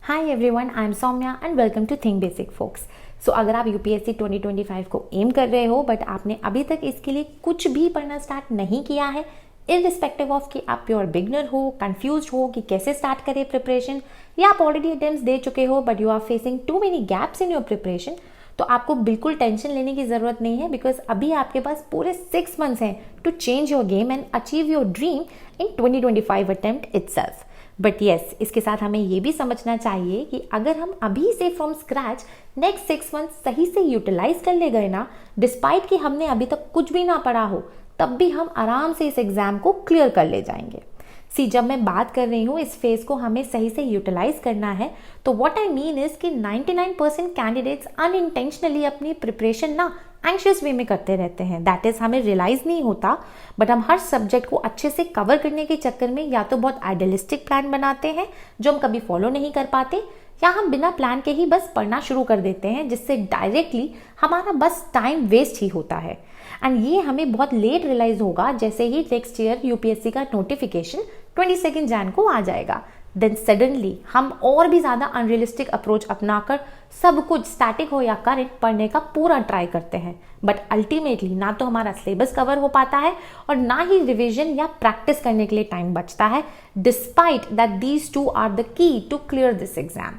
Hi everyone, I am Saumya and welcome to think basic folks. So अगर आप UPSC 2025 को M कर रहे हो बट आपने अभी तक इसके लिए कुछ भी पढ़ना स्टार्ट नहीं किया है, इररिस्पेक्टिव ऑफ कि आप प्योर बिगनर हो, कंफ्यूज हो कि कैसे स्टार्ट करें प्रिपरेशन, या आप ऑलरेडी अटेम्प्ट्स दे चुके हो but you are facing too many gaps in your preparation, तो आपको बिल्कुल टेंशन लेने की ज़रूरत नहीं है बिकॉज अभी आपके पास पूरे 6 मंथ्स हैं to change your game and achieve your dream in 2025 attempt itself. But yes, इसके साथ हमें ये भी समझना चाहिए कि अगर हम अभी से फ्रॉम स्क्रैच नेक्स्ट 6 मंथ सही से यूटिलाइज कर ले गए ना, डिस्पाइट कि हमने अभी तक कुछ भी ना पढ़ा हो, तब भी हम आराम से इस एग्जाम को क्लियर कर ले जाएंगे। सी, जब मैं बात कर रही हूँ इस फेज को हमें सही से यूटिलाइज करना है, तो व्हाट आई मीन इज कि 99% कैंडिडेट्स अनइंटेंशनली अपनी प्रिपरेशन ना एंशियस वे में करते रहते हैं। दैट इज हमें रियलाइज नहीं होता, बट हम हर सब्जेक्ट को अच्छे से कवर करने के चक्कर में या तो बहुत आइडियलिस्टिक प्लान बनाते हैं जो हम कभी फॉलो नहीं कर पाते, या हम बिना प्लान के ही बस पढ़ना शुरू कर देते हैं जिससे डायरेक्टली हमारा बस टाइम वेस्ट ही होता है। एंड ये हमें बहुत लेट रियलाइज होगा जैसे ही नेक्स्ट ईयर यूपीएससी का नोटिफिकेशन 22 जैन को आ जाएगा। देन सडनली हम और भी ज़्यादा अनरियलिस्टिक अप्रोच अपनाकर सब कुछ स्टैटिक हो या करंट पढ़ने का पूरा ट्राई करते हैं, बट अल्टीमेटली ना तो हमारा सिलेबस कवर हो पाता है और ना ही रिवीजन या प्रैक्टिस करने के लिए टाइम बचता है, despite that these two are the key to clear this exam.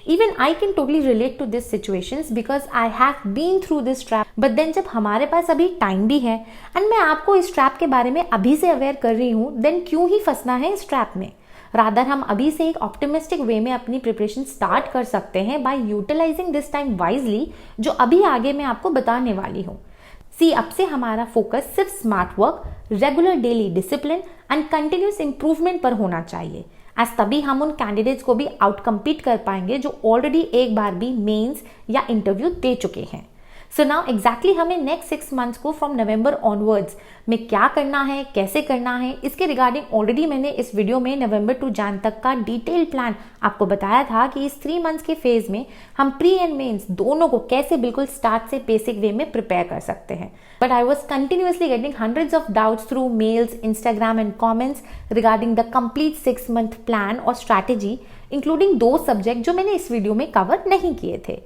Even I can totally relate to these situations because I have been through this trap. But then जब हमारे पास अभी time भी है एंड मैं आपको इस ट्रैप के बारे में अभी से अवेयर कर रही हूँ, देन क्यों ही फंसना है इस ट्रैप में। रादर हम अभी से एक ऑप्टिमिस्टिक वे में अपनी प्रिपरेशन स्टार्ट कर सकते हैं by utilising this time wisely, जो अभी आगे मैं आपको बताने वाली हूँ। सी, अब से हमारा फोकस सिर्फ smart work, regular daily discipline and continuous improvement पर होना चाहिए, एज तभी हम उन कैंडिडेट्स को भी आउट कम्पीट कर पाएंगे जो ऑलरेडी एक बार भी मेंस या इंटरव्यू दे चुके हैं। सो नाउ एग्जैक्टली हमें नेक्स्ट 6 मंथ्स को फ्रॉम नवंबर ऑनवर्ड्स में क्या करना है, कैसे करना है, इसके रिगार्डिंग ऑलरेडी मैंने इस वीडियो में नवंबर टू जैन तक का डिटेल प्लान आपको बताया था कि इस 3 मंथ्स के फेज में हम प्री एंड मेंस दोनों को कैसे बिल्कुल स्टार्ट से बेसिक वे में प्रिपेयर कर सकते हैं। But I was continuously getting hundreds of doubts through mails, Instagram and comments regarding the complete 6 month plan और स्ट्रैटेजी, इंक्लूडिंग 2 सब्जेक्ट जो मैंने इस वीडियो में कवर नहीं किए थे।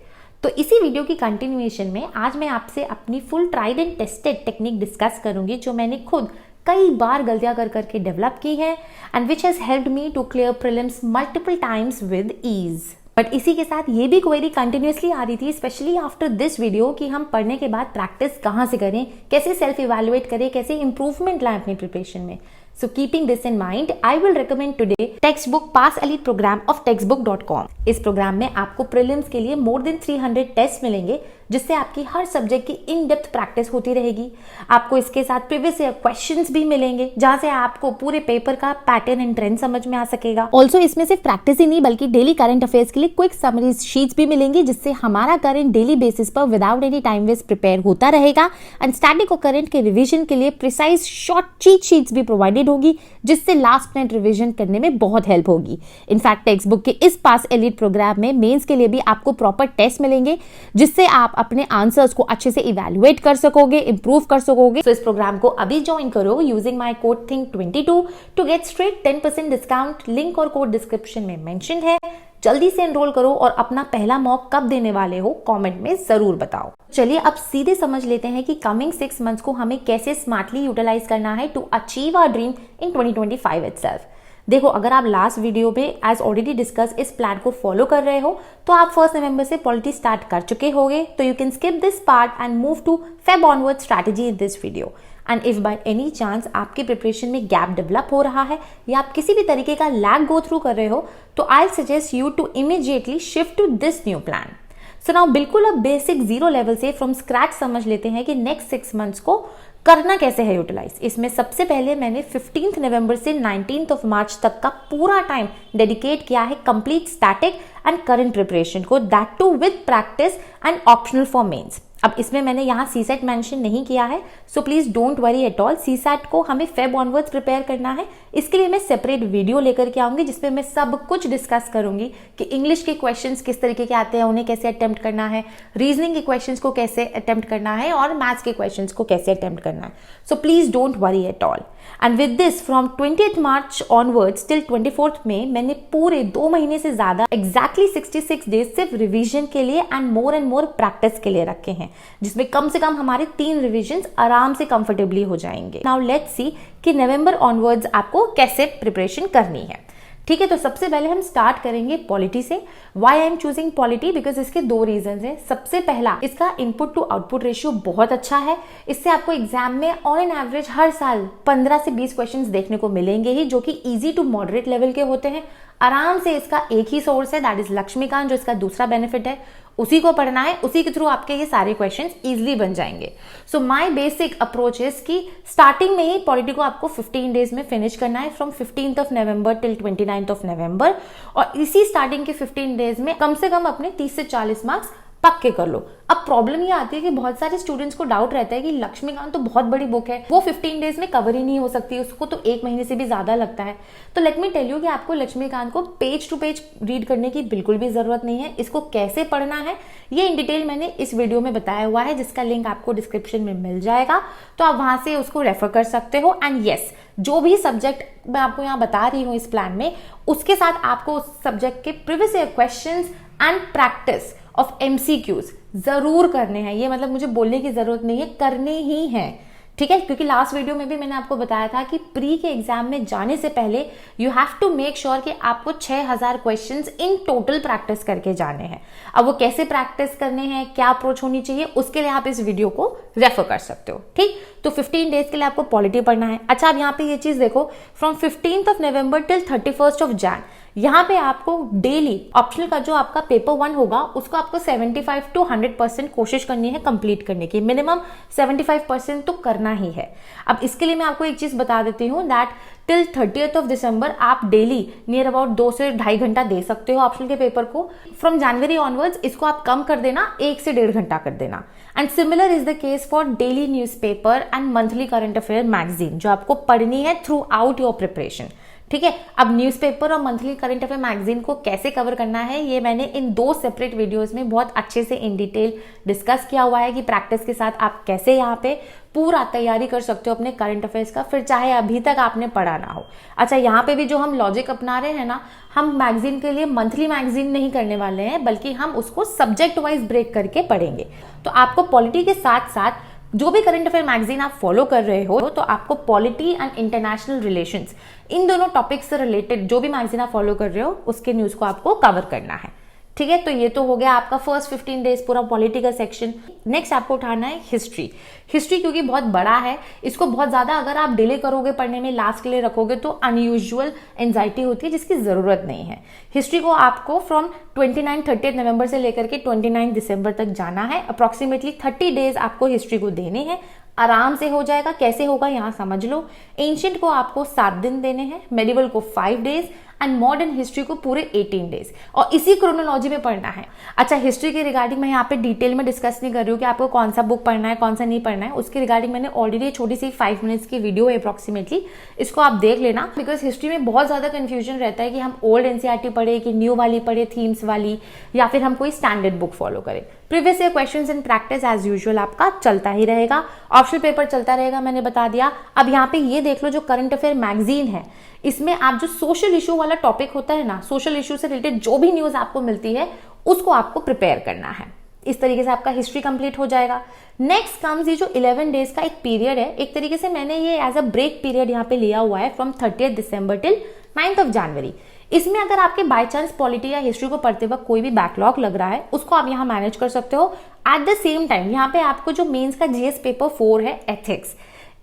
तो इसी वीडियो की कंटिन्यूएशन में आज मैं आपसे अपनी full tried and tested technique discuss करूंगी जो मैंने खुद कई बार गलतियां कर करके डेवलप की है and which has helped me to clear prelims multiple times with ease. But इसी के साथ ये भी क्वेरी कंटिन्यूसली आ रही थी, स्पेशली आफ्टर दिस वीडियो, कि हम पढ़ने के बाद प्रैक्टिस कहाँ से करें, कैसे सेल्फ इवैल्यूएट करें, कैसे इंप्रूवमेंट लाएं अपनी प्रिपरेशन में। So keeping this in mind, I will recommend today textbook Pass Elite program of textbook.com। इस प्रोग्राम में आपको प्रीलिम्स के लिए मोर देन 300 टेस्ट मिलेंगे जिससे आपकी हर सब्जेक्ट की इन डेप्थ प्रैक्टिस होती रहेगी। आपको इसके साथ प्रीवियस ईयर क्वेश्चंस भी मिलेंगे जहां से आपको पूरे पेपर का पैटर्न एंड ट्रेंड समझ में आ सकेगा। ऑल्सो इसमें सिर्फ प्रैक्टिस ही नहीं बल्कि डेली करंट अफेयर्स के लिए क्विक समरी शीट्स भी मिलेंगी जिससे हमारा करंट डेली बेसिस पर without any time waste prepare होता रहेगा। एंड स्टैटिक और करंट के रिविजन के लिए प्रिसाइज शॉर्ट चीट शीट्स भी प्रोवाइडेड होगी जिससे लास्ट मिनट रिवीजन करने में बहुत हेल्प होगी। इनफैक्ट टेक्स्ट बुक के इस पास एलिट प्रोग्राम में मेंस के लिए भी आपको प्रॉपर टेस्ट मिलेंगे जिससे आप अपने आंसर्स को अच्छे से इवैल्यूएट कर सकोगे, इंप्रूव कर सकोगे। तो इस प्रोग्राम को अभी ज्वाइन करो using my code think twenty two to get straight 10% discount. Link और कोड डिस्क्रिप्शन में मेंशन्ड है। जल्दी से एनरोल करो और अपना पहला मॉक कब देने वाले हो कमेंट में जरूर बताओ। चलिए अब सीधे समझ लेते हैं कि कमिंग 6 मंथ्स को हमें कैसे स्मार्टली यूटिलाइज करना है to achieve our dream in 2025 itself. देखो, अगर आप लास्ट वीडियो में एज ऑलरेडी डिस्कस इस प्लान को फॉलो कर रहे हो तो आप 1 नवंबर से पॉलिटी स्टार्ट कर चुके होंगे, तो you can skip this part and move to Feb onward strategy in this video. And if by any chance आपके प्रिपरेशन में गैप डेवलप हो रहा है या आप किसी भी तरीके का लैग गो थ्रू कर रहे हो, तो I suggest you to immediately shift to this new plan. So now बिल्कुल अब बेसिक 0 लेवल से फ्रॉम स्क्रैच समझ लेते हैं कि नेक्स्ट 6 मंथ्स को करना कैसे है यूटिलाइज। इसमें सबसे पहले मैंने 15 नवंबर से 19 मार्च तक का पूरा टाइम डेडिकेट किया है complete static and current preparation को, that too with practice and optional for mains. अब इसमें मैंने यहाँ सीसेट मेंशन नहीं किया है, so please don't worry at all. CSAT को हमें फेब ऑनवर्ड्स प्रिपेयर करना है। इसके लिए मैं सेपरेट वीडियो लेकर के आऊंगी जिसपे मैं सब कुछ डिस्कस करूंगी कि इंग्लिश के क्वेश्चंस किस तरीके के आते हैं, उन्हें कैसे अटेम्प्ट करना है, रीजनिंग के क्वेश्चंस को कैसे अटेम्प्ट करना है और मैथ्स के क्वेश्चंस को कैसे अटेम्प्ट करना है। So please don't worry at all. And with this from 20th March onwards till 24th मई मैंने पूरे 2 महीने से ज्यादा एग्जैक्टली 66 डेज सिर्फ रिवीजन के लिए एंड मोर प्रैक्टिस के लिए रखे हैं, जिसमें कम से कम हमारे 3 रिविजन आराम से कंफर्टेबली हो जाएंगे। नाउ लेट्स सी कि नवंबर ऑनवर्ड्स आपको कैसे प्रिपरेशन करनी है। ठीक है, तो सबसे पहले हम स्टार्ट करेंगे पॉलिटी से। Why I am choosing polity, because इसके 2 रीजन है। सबसे पहला, इसका इनपुट टू आउटपुट रेशियो बहुत अच्छा है। इससे आपको एग्जाम में ऑन एन एवरेज हर साल 15 से 20 क्वेश्चंस देखने को मिलेंगे ही, जो कि इजी टू मॉडरेट लेवल के होते हैं। आराम से इसका एक ही सोर्स है, दैट इज लक्ष्मीकांत, जो इसका दूसरा बेनिफिट है। उसी को पढ़ना है, उसी के थ्रू आपके ये सारे क्वेश्चंस इजीली बन जाएंगे। So my basic approach is कि स्टार्टिंग में ही पॉलिटी को आपको 15 डेज में फिनिश करना है, from 15th of November till 29th of November. और इसी स्टार्टिंग के 15 डेज में कम से कम अपने 30 से 40 मार्क्स पक्के कर लो। अब प्रॉब्लम ये आती है कि बहुत सारे स्टूडेंट्स को डाउट रहता है कि लक्ष्मीकांत तो बहुत बड़ी बुक है, वो 15 डेज में कवर ही नहीं हो सकती, उसको तो 1 महीने से भी ज्यादा लगता है। तो लेट मी टेल यू कि आपको लक्ष्मीकांत को पेज टू पेज रीड करने की बिल्कुल भी जरूरत नहीं है। इसको कैसे पढ़ना है ये इन डिटेल मैंने इस वीडियो में बताया हुआ है, जिसका लिंक आपको डिस्क्रिप्शन में मिल जाएगा, तो आप वहां से उसको रेफर कर सकते हो। एंड यस, जो भी सब्जेक्ट मैं आपको यहाँ बता रही हूँ इस प्लान में, उसके साथ आपको उस सब्जेक्ट के previous year questions and practice of MCQs जरूर करने हैं। ये मतलब मुझे बोलने की जरूरत नहीं है, करने ही हैं। ठीक है, क्योंकि लास्ट वीडियो में भी मैंने आपको बताया था कि प्री के एग्जाम में जाने से पहले you have to make sure कि आपको 6000 क्वेश्चंस इन टोटल प्रैक्टिस करके जाने हैं। अब वो कैसे प्रैक्टिस करने हैं, क्या अप्रोच होनी चाहिए, उसके लिए आप इस वीडियो को रेफर कर सकते हो। ठीक, तो 15 डेज के लिए आपको पॉलिटी पढ़ना है। अच्छा, अब यहाँ पे ये चीज देखो, from 15th of November till 31st of Jain, यहाँ पे आपको डेली ऑप्शनल का जो आपका पेपर 1 होगा उसको आपको 75 to 100% कोशिश करनी है कंप्लीट करने की। मिनिमम 75% तो करना ही है। अब इसके लिए मैं आपको एक चीज बता देती हूँ, that till 30th of December आप डेली नियर अबाउट 2 से 2.5 घंटा दे सकते हो ऑप्शनल के पेपर को। फ्रॉम जनवरी ऑनवर्ड्स इसको आप कम कर देना, 1 से 1.5 घंटा कर देना। And similar is the case for daily newspaper and monthly current affair magazine, जो आपको पढ़नी है थ्रू आउट योर प्रिपरेशन। ठीक है, अब न्यूज़पेपर और मंथली करंट अफेयर मैगजीन को कैसे कवर करना है ये मैंने इन 2 सेपरेट वीडियोस में बहुत अच्छे से इन डिटेल डिस्कस किया हुआ है कि प्रैक्टिस के साथ आप कैसे यहाँ पे पूरा तैयारी कर सकते हो अपने करंट अफेयर्स का, फिर चाहे अभी तक आपने पढ़ा ना हो। अच्छा, यहाँ पे भी जो हम लॉजिक अपना रहे हैं ना, हम मैगजीन के लिए मंथली मैगजीन नहीं करने वाले हैं, बल्कि हम उसको सब्जेक्ट वाइज ब्रेक करके पढ़ेंगे। तो आपको पॉलिटी के साथ साथ जो भी करंट अफेयर मैगजीन आप फॉलो कर रहे हो, तो आपको पॉलिटी एंड इंटरनेशनल रिलेशंस, इन दोनों टॉपिक से रिलेटेड जो भी मैगजीन आप फॉलो कर रहे हो उसके न्यूज को आपको कवर करना है। ठीक है, तो ये तो हो गया आपका फर्स्ट 15 डेज पूरा पॉलिटी का सेक्शन। नेक्स्ट आपको उठाना है हिस्ट्री। हिस्ट्री क्योंकि बहुत बड़ा है, इसको बहुत ज्यादा अगर आप डिले करोगे पढ़ने में, लास्ट के लिए रखोगे, तो अनयूजुअल एंजाइटी होती है, जिसकी जरूरत नहीं है। हिस्ट्री को आपको फ्रॉम 29-30 नवंबर से लेकर के 29 दिसंबर तक जाना है। अप्रोक्सीमेटली 30 डेज आपको हिस्ट्री को देने हैं, आराम से हो जाएगा। कैसे होगा यहाँ समझ लो। एंशिएंट को आपको 7 दिन देने हैं, मेडिवल को 5 डेज एंड मॉडर्न हिस्ट्री को पूरे 18 डेज, और इसी क्रोनोलॉजी में पढ़ना है। अच्छा, हिस्ट्री के रिगार्डिंग मैं यहाँ पे डिटेल में डिस्कस नहीं कर रही हूँ कि आपको कौन सा बुक पढ़ना है कौन सा नहीं पढ़ना है। उसके रिगार्डिंग मैंने ऑलरेडी छोटी सी 5 मिनट्स की वीडियो है अप्रोक्सीमेटली, इसको आप देख लेना। बिकॉज हिस्ट्री में बहुत ज्यादा कंफ्यूजन रहता है कि हम ओल्ड NCERT पढ़े कि न्यू वाली पढ़े, थीम्स वाली, या फिर हम कोई स्टैंडर्ड बुक फॉलो करें। Previous year questions in practice as usual आपका चलता ही रहेगा, ऑप्शनल पेपर चलता रहेगा, मैंने बता दिया। अब यहाँ पे ये देख लो, जो करंट अफेयर मैगजीन है, इसमें आप जो सोशल इशू वाला टॉपिक होता है ना, सोशल इशू से रिलेटेड जो भी न्यूज आपको मिलती है उसको आपको प्रिपेयर करना है। इस तरीके से आपका हिस्ट्री कंप्लीट हो जाएगा। नेक्स्ट कम्स ये जो 11 डेज का एक पीरियड है, एक तरीके से मैंने ये एज अ ब्रेक पीरियड यहाँ पे लिया हुआ है, from 30th December till 9th of January. इसमें अगर आपके बाय चांस पॉलिटी या हिस्ट्री को पढ़ते वक्त कोई भी बैकलॉग लग रहा है, उसको आप यहाँ मैनेज कर सकते हो। एट द सेम टाइम यहाँ पे आपको जो मेंस का GS पेपर 4 है, एथिक्स,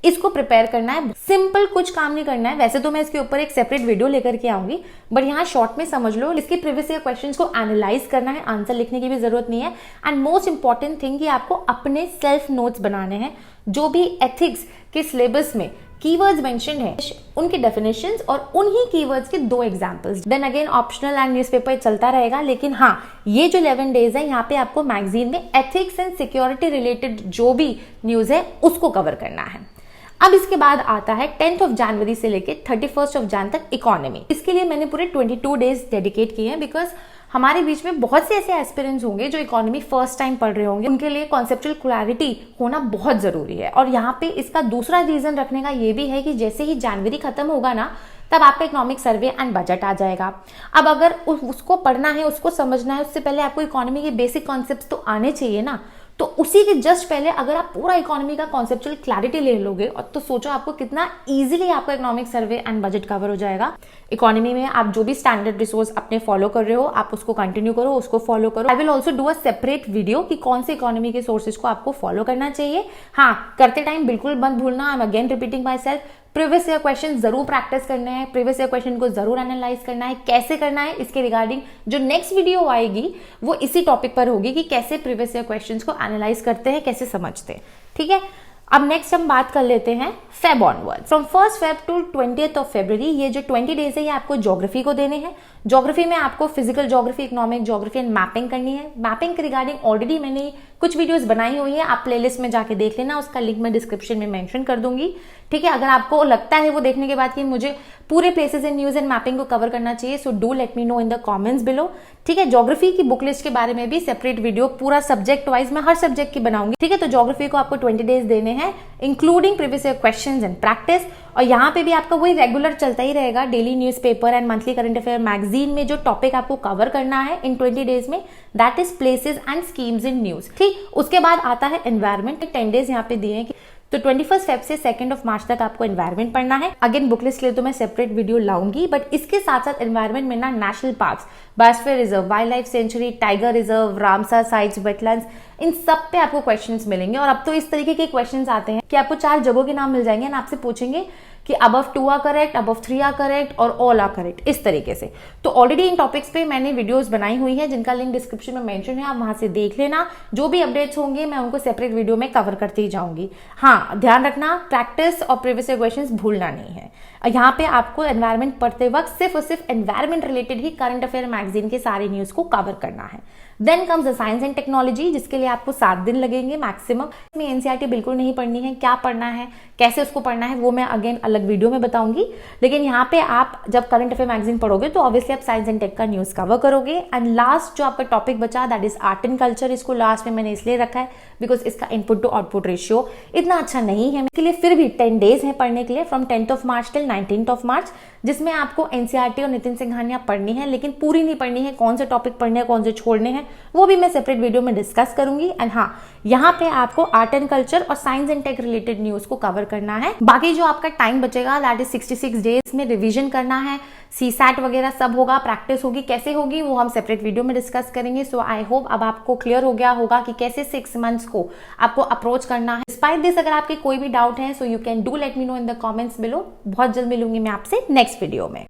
इसको प्रिपेयर करना है। सिंपल कुछ काम नहीं करना है, वैसे तो मैं इसके ऊपर एक सेपरेट वीडियो लेकर के आऊंगी, बट यहाँ शॉर्ट में समझ लो। इसके प्रीवियस ईयर क्वेश्चंस को एनालाइज करना है, आंसर लिखने की भी जरूरत नहीं है। एंड मोस्ट इंपॉर्टेंट थिंग कि आपको अपने सेल्फ नोट्स बनाने हैं। जो भी एथिक्स के सिलेबस में कीवर्ड्स मेंशन है, उनकी डेफिनेशंस और उन्हीं कीवर्ड्स के 2 examples. Then again optional and newspaper चलता रहेगा, लेकिन हाँ, ये जो 11 डेज है, यहाँ पे आपको मैगजीन में एथिक्स एंड सिक्योरिटी रिलेटेड जो भी न्यूज है उसको कवर करना है। अब इसके बाद आता है 10th ऑफ जनवरी से लेके 31st ऑफ जन तक इकोनॉमी। इसके लिए मैंने पूरे 22 डेज डेडिकेट किए हैं, बिकॉज हमारे बीच में बहुत से ऐसे एस्पिरेंट्स होंगे जो इकोनॉमी फर्स्ट टाइम पढ़ रहे होंगे, उनके लिए कॉन्सेप्चुअल क्लैरिटी होना बहुत जरूरी है। और यहाँ पे इसका दूसरा रीजन रखने का ये भी है कि जैसे ही जनवरी खत्म होगा ना, तब आपका इकोनॉमिक सर्वे एंड बजट आ जाएगा। अब अगर उसको पढ़ना है, उसको समझना है, उससे पहले आपको इकोनॉमी के बेसिक कॉन्सेप्ट्स तो आने चाहिए ना। तो उसी के जस्ट पहले अगर आप पूरा इकोनॉमी का कॉन्सेप्चुअल क्लैरिटी ले लोगे, और तो सोचो आपको कितना इजीली आपका economic survey and budget cover हो जाएगा। इकोनॉमी में आप जो भी स्टैंडर्ड रिसोर्स अपने फॉलो कर रहे हो, आप उसको कंटिन्यू करो, उसको फॉलो करो। I will also do a separate video कि कौन से इकोनॉमी के सोर्सेज को आपको फॉलो करना चाहिए। हाँ, करते टाइम बिल्कुल मत भूलना, I am again repeating my self, previous year question जरूर प्रैक्टिस करने हैं, प्रीवियस ईयर क्वेश्चन को जरूर एनालाइज करना है। कैसे करना है इसके रिगार्डिंग जो नेक्स्ट वीडियो आएगी वो इसी टॉपिक पर होगी कि कैसे प्रीवियस ईयर क्वेश्चंस को एनालाइज करते हैं, कैसे समझते हैं। ठीक है, अब नेक्स्ट हम बात कर लेते हैं Feb onward. From 1st Feb to 20th of February, ये जो 20 डेज है ये आपको ज्योग्राफी को देने हैं। ज्योग्राफी में आपको physical geography, economic geography and mapping करनी है। मैपिंग के रिगार्डिंग ऑलरेडी मैंने कुछ वीडियोस बनाई हुई है, आप प्लेलिस्ट में जाके देख लेना, उसका लिंक मैं डिस्क्रिप्शन में मेंशन कर दूंगी। ठीक है, अगर आपको लगता है वो देखने के बाद कि मुझे पूरे places in news and mapping को कवर करना चाहिए, so do let me know in the comments below. ठीक है, ज्योग्राफी की बुक लिस्ट के बारे में भी सेपरेट वीडियो पूरा सब्जेक्ट वाइज मैं हर सब्जेक्ट की बनाऊंगी। ठीक है, तो ज्योग्राफी को आपको 20 डेज देने हैं, including previous year questions and practice. और यहाँ पे भी आपका वही रेगुलर चलता ही रहेगा, daily newspaper and monthly current affair magazine में जो टॉपिक आपको कवर करना है इन 20 डेज में, that is places and schemes in news. ठीक, उसके बाद आता है एनवायरमेंट। 10 डेज यहाँ पे दिए हैं, तो 21 Feb से 2 मार्च तक आपको एनवायरमेंट पढ़ना है। अगेन बुक लिस्ट के लिए तो मैं सेपरेट वीडियो लाऊंगी, बट इसके साथ साथ एनवायरमेंट में ना national parks, biosphere reserve, wildlife sanctuary, tiger reserve, Ramsar sites, wetlands, इन सब पे आपको क्वेश्चंस मिलेंगे। और अब तो इस तरीके के क्वेश्चंस आते हैं कि आपको 4 जगहों के नाम मिल जाएंगे ना, आपसे पूछेंगे कि above 2 are correct, above 3 are correct और ऑल आर करेक्ट, इस तरीके से। तो ऑलरेडी इन टॉपिक्स पे मैंने वीडियोस बनाई हुई है, जिनका लिंक डिस्क्रिप्शन में मेंशन है, आप वहां से देख लेना। जो भी अपडेट्स होंगे मैं उनको सेपरेट वीडियो में कवर करती ही जाऊंगी। हाँ, ध्यान रखना, प्रैक्टिस और प्रीवियस ईयर क्वेश्चंस भूलना नहीं है। यहाँ पे आपको एनवायरमेंट पढ़ते वक्त सिर्फ और सिर्फ एनवायरमेंट रिलेटेड ही करंट अफेयर मैगजीन के सारे न्यूज को कवर करना है। Then comes the science and technology, जिसके लिए आपको 7 दिन लगेंगे मैक्सिमम। इसमें एनसीईआरटी बिल्कुल नहीं पढ़नी है, क्या पढ़ना है, कैसे उसको पढ़ना है, वो मैं अगेन अलग वीडियो में बताऊंगी। लेकिन यहाँ पे आप जब करंट अफेयर मैगजीन पढ़ोगे तो ऑब्वियसली आप साइंस एंड टेक का न्यूज कवर करोगे। एंड लास्ट जो आपका टॉपिक बचा that is art and culture, इसको लास्ट में मैंने इसलिए रखा है बिकॉज इसका इनपुट टू आउटपुट रेशियो इतना अच्छा नहीं है। इसके लिए फिर भी 10 डेज है पढ़ने के लिए, from 10th March till 19th March, जिसमें आपको एनसीईआरटी और नितिन सिंघानिया पढ़नी है, लेकिन पूरी नहीं पढ़नी है। कौन से टॉपिक पढ़ने हैं, कौन से छोड़ने हैं, वो भी मैं सेपरेट वीडियो में डिस्कस करूंगी। एंड हाँ, यहाँ पे आपको आर्ट एंड कल्चर और science and tech related news को कवर करना है। बाकी जो आपका टाइम बचेगा दैट इज 66 डेज में रिवीजन करना है, सीसैट वगैरह सब होगा, प्रैक्टिस होगी। कैसे होगी वो हम सेपरेट वीडियो में डिस्कस करेंगे। सो आई होप अब आपको क्लियर हो गया होगा कि कैसे 6 मंथ्स को आपको अप्रोच करना है। डिस्पाइट दिस, अगर आपके कोई भी डाउट है so you can do let me know in the comments below. बहुत जल्द मिलूंगी मैं आपसे नेक्स्ट वीडियो में।